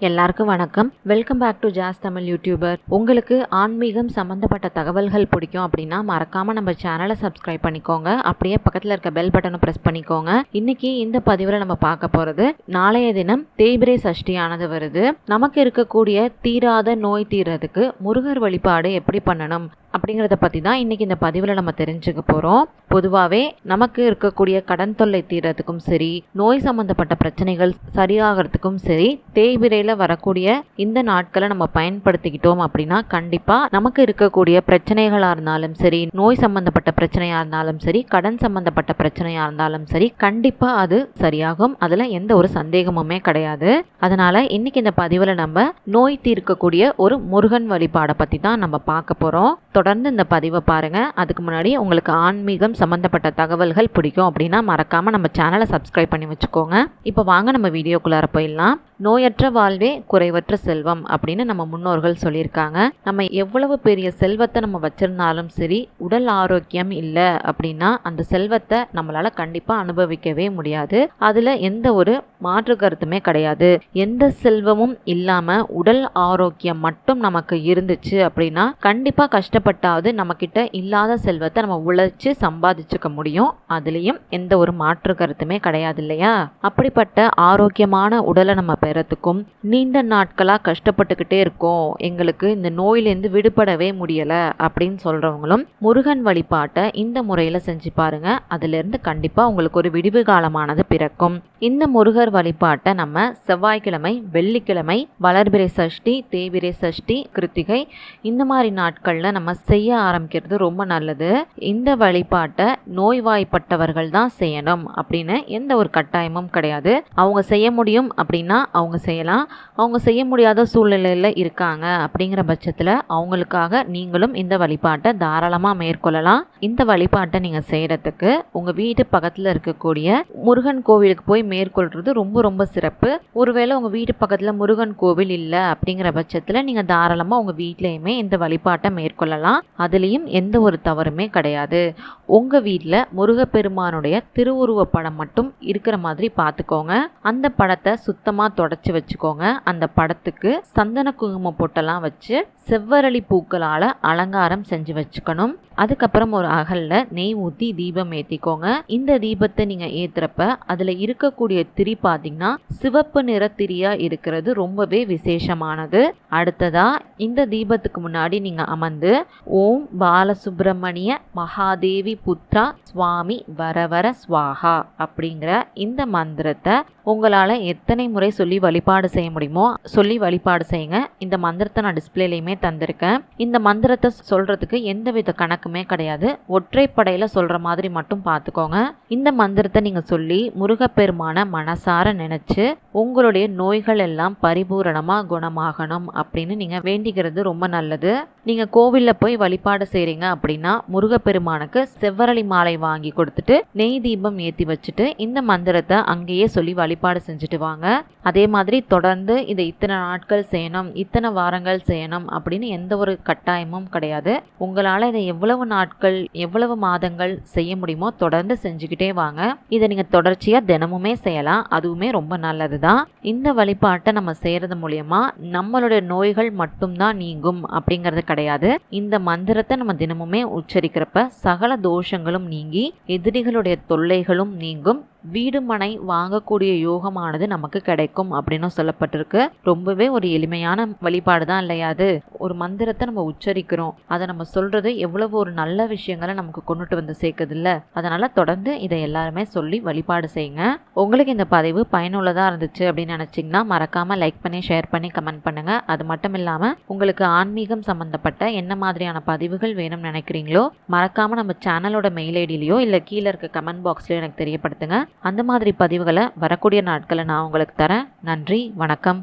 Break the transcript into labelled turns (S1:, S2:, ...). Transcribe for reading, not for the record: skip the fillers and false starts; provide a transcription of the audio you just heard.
S1: எல்லாருக்கும் வணக்கம். Welcome back to Jazz Tamil YouTuber. உங்களுக்கு ஆன்மீகம் சம்பந்தப்பட்ட தகவல்கள் பிடிக்கும் அப்படின்னா மறக்காம நம்ம சேனலை சப்ஸ்கிரைப் பண்ணிக்கோங்க. அப்படியே பக்கத்தில் இருக்க பெல் பட்டனை பிரஸ் பண்ணிக்கோங்க. இன்னைக்கு இந்த பதிவில் நம்ம பார்க்க போறது, நாளைய தினம் தேய்பிரை சஷ்டியானது வருது. நமக்கு இருக்கக்கூடிய தீராத நோய் தீர்றதுக்கு முருகர் வழிபாடு எப்படி பண்ணணும் அப்படிங்கிறத பற்றி தான் இன்றைக்கி இந்த பதிவில் நம்ம தெரிஞ்சுக்க போகிறோம். பொதுவாகவே நமக்கு இருக்கக்கூடிய கடன் தொல்லை தீர்றதுக்கும் சரி, நோய் சம்மந்தப்பட்ட பிரச்சனைகள் சரியாகிறதுக்கும் சரி, தேய்பிரையில் வரக்கூடிய இந்த நாட்களை நம்ம பயன்படுத்திக்கிட்டோம் அப்படின்னா கண்டிப்பாக நமக்கு இருக்கக்கூடிய பிரச்சனைகளாக இருந்தாலும் சரி, நோய் சம்மந்தப்பட்ட பிரச்சனையாக இருந்தாலும் சரி, கடன் சம்மந்தப்பட்ட பிரச்சனையாக இருந்தாலும் சரி, கண்டிப்பாக அது சரியாகும். அதில் எந்த ஒரு சந்தேகமுமே கிடையாது. அதனால் இன்னைக்கு இந்த பதிவில் நம்ம நோய் தீர்க்கக்கூடிய ஒரு முருகன் வழிபாடை பற்றி தான் நம்ம பார்க்க போகிறோம். தொடர்ந்து இந்த பதிவை பாருங்க. அதுக்கு முன்னாடி உங்களுக்கு ஆன்மீகம் சம்பந்தப்பட்ட தகவல்கள் பிடிக்கும் அப்படின்னா மறக்காம நம்ம சேனலை சப்ஸ்கிரைப் பண்ணி வச்சுக்கோங்க. இப்போ வாங்க நம்ம வீடியோக்குள்ளார போயிடலாம். நோயற்ற வாழ்வே குறைவற்ற செல்வம் அப்படின்னு நம்ம முன்னோர்கள் சொல்லியிருக்காங்க. நம்ம எவ்வளவு பெரிய செல்வத்தை நம்ம வச்சிருந்தாலும் சரி, உடல் ஆரோக்கியம் இல்லை அப்படின்னா அந்த செல்வத்தை நம்மளால கண்டிப்பா அனுபவிக்கவே முடியாது. அதுல எந்த ஒரு மாற்று கருத்துமே கிடையாது. எந்த செல்வமும் இல்லாம உடல் ஆரோக்கியம் மட்டும் நமக்கு இருந்துச்சு அப்படின்னா கண்டிப்பா கஷ்டப்பட்டாவது நம்ம கிட்ட இல்லாத செல்வத்தை நம்ம உழைச்சு சம்பாதிச்சுக்க முடியும். அதுலயும் எந்த ஒரு மாற்று கருத்துமே கிடையாது இல்லையா? அப்படிப்பட்ட ஆரோக்கியமான உடலை நம்ம பெறத்துக்கும், நீண்ட நாட்களா கஷ்டப்பட்டுக்கிட்டே இருக்கோம், எங்களுக்கு இந்த நோயிலேருந்து விடுபடவே முடியல அப்படின்னு சொல்றவங்களும் முருகன் வழிபாட்டை இந்த முறையில செஞ்சு பாருங்க. அதுல இருந்து கண்டிப்பா உங்களுக்கு ஒரு விடிவு காலமானது பிறக்கும். இந்த முருகர் வழிபாட்டை நம்ம செவ்வாய்க்கிழமை, வெள்ளிக்கிழமை, வளர்பிறை சஷ்டி, தேய்பிறை சஷ்டி, கிருத்திகை இந்த மாதிரி நாட்கள்ல நம்ம செய்ய ஆரம்பிக்கிறது ரொம்ப நல்லது. இந்த வழிபாட்டை நோய்வாய்ப்பட்டவர்கள் தான் செய்யணும் அப்படின்னு எந்த ஒரு கட்டாயமும் கிடையாது. அவங்க செய்ய முடியும் அப்படின்னா அவங்க செய்யலாம். அவங்க செய்ய முடியாத சூழ்நிலையில் இருக்காங்க அப்படிங்கிற பட்சத்தில் அவங்களுக்காக நீங்களும் இந்த வழிபாட்டை தாராளமாக மேற்கொள்ளலாம். இந்த வழிபாட்டை நீங்கள் செய்கிறதுக்கு உங்கள் வீட்டு பக்கத்தில் இருக்கக்கூடிய முருகன் கோவிலுக்கு போய் மேற்கொள்கிறது ரொம்ப ரொம்ப சிறப்பு. ஒருவேளை உங்கள் வீட்டு பக்கத்தில் முருகன் கோவில் இல்லை அப்படிங்கிற பட்சத்தில் நீங்கள் தாராளமாக உங்கள் வீட்லேயுமே இந்த வழிபாட்டை மேற்கொள்ளலாம். அதுலேயும் எந்த ஒரு தவறுமே கிடையாது. உங்கள் வீட்டில் முருகப்பெருமானுடைய திருவுருவ படம் மட்டும் இருக்கிற மாதிரி பார்த்துக்கோங்க. அந்த படத்தை சுத்தமாக தொடச்சி வச்சுக்கோங்க. அந்த படத்துக்கு சந்தன குங்குமம் பொட்டெல்லாம் வச்சு செவ்வரளி பூக்களால் அலங்காரம் செஞ்சு வச்சுக்கணும். அதுக்கப்புறம் ஒரு அகல்ல நெய் ஊற்றி தீபம் ஏற்றிக்கோங்க. இந்த தீபத்தை நீங்கள் ஏற்றுறப்ப அதில் இருக்கக்கூடிய திரி பார்த்தீங்கன்னா சிவப்பு நிற திரியா இருக்கிறது ரொம்பவே விசேஷமானது. அடுத்ததா இந்த தீபத்துக்கு முன்னாடி நீங்கள் அமர்ந்து ஓம் பாலசுப்ரமணிய மகாதேவி புத்ரா சுவாமி வரவர ஸ்வாஹா அப்படிங்கிற இந்த மந்திரத்தை உங்களால் எத்தனை முறை சொல்லி வழிபாடு செய்ய முடியுமோ சொல்லி வழிபாடு செய்யுங்க. இந்த மந்திரத்தை நான் டிஸ்பிளேலையுமே தந்திருக்கேன். இந்த மந்திரத்தை சொல்றதுக்கு எந்தவித கணக்குமே கிடையாது. ஒற்றைப்படையில சொல்ற மாதிரி மட்டும் பார்த்துக்கோங்க. இந்த மந்திரத்தை நீங்க சொல்லி முருகப்பெருமான மனசார நினைச்சு உங்களுடைய நோய்கள் எல்லாம் பரிபூரணமா குணமாகணும் அப்படின்னு நீங்க வேண்டிக்கிறது ரொம்ப நல்லது. நீங்க கோவில்ல போய் வழிபாடு செய்றீங்க அப்படின்னா முருகப்பெருமானுக்கு செவ்வரளி மாலை வாங்கி கொடுத்துட்டு நெய் தீபம் ஏற்றி வச்சுட்டு இந்த மந்திரத்தை அங்கேயே சொல்லி வழிபாடு செஞ்சுட்டு வாங்க. அதே மாதிரி தொடர்ந்து இதை இத்தனை நாட்கள் செய்யணும், இத்தனை வாரங்கள் செய்யணும் அப்படின்னு எந்த ஒரு கட்டாயமும் கிடையாது. உங்களால் இதை எவ்வளவு நாட்கள் எவ்வளவு மாதங்கள் செய்ய முடியுமோ தொடர்ந்து செஞ்சுக்கிட்டே வாங்க. இதை நீங்கள் தொடர்ச்சியாக தினமுமே செய்யலாம். அதுவுமே ரொம்ப நல்லது தான். இந்த வழிபாட்டை நம்ம செய்கிறது மூலயமா நம்மளுடைய நோய்கள் மட்டும்தான் நீங்கும் அப்படிங்கிறது கிடையாது. இந்த மந்திரத்தை நம்ம தினமுமே உச்சரிக்கிறப்ப சகல தோஷங்களும் நீங்கி எதிரிகளுடைய தொல்லைகளும் நீங்கும். வீடு மனை வாங்கக்கூடிய யோகமானது நமக்கு கிடைக்கும் அப்படின்னு சொல்லப்பட்டிருக்கு. ரொம்பவே ஒரு எளிமையான வழிபாடு தான் இல்லையா? அது ஒரு மந்திரத்தை நம்ம உச்சரிக்கிறோம், அதை நம்ம சொல்றது எவ்வளவு ஒரு நல்ல விஷயங்களை நமக்கு கொண்டுட்டு வந்து சேர்க்குது இல்ல? அதனால தொடர்ந்து இதை எல்லாருமே சொல்லி வழிபாடு செய்யுங்க. உங்களுக்கு இந்த பதிவு பயனுள்ளதா இருந்துச்சு அப்படின்னு நினைச்சீங்கன்னா மறக்காம லைக் பண்ணி, ஷேர் பண்ணி, கமெண்ட் பண்ணுங்க. அது மட்டும் இல்லாம உங்களுக்கு ஆன்மீகம் சம்பந்தப்பட்ட என்ன மாதிரியான பதிவுகள் வேணும்னு நினைக்கிறீங்களோ மறக்காம நம்ம சேனலோட மெயில் ஐடியிலையோ இல்ல கீழே இருக்க கமெண்ட் பாக்ஸ்லயோ எனக்கு தெரியப்படுத்துங்க. அந்த மாதிரி பதிவுகளை வரக்கூடிய நாட்களை நான் உங்களுக்கு தரேன். நன்றி, வணக்கம்.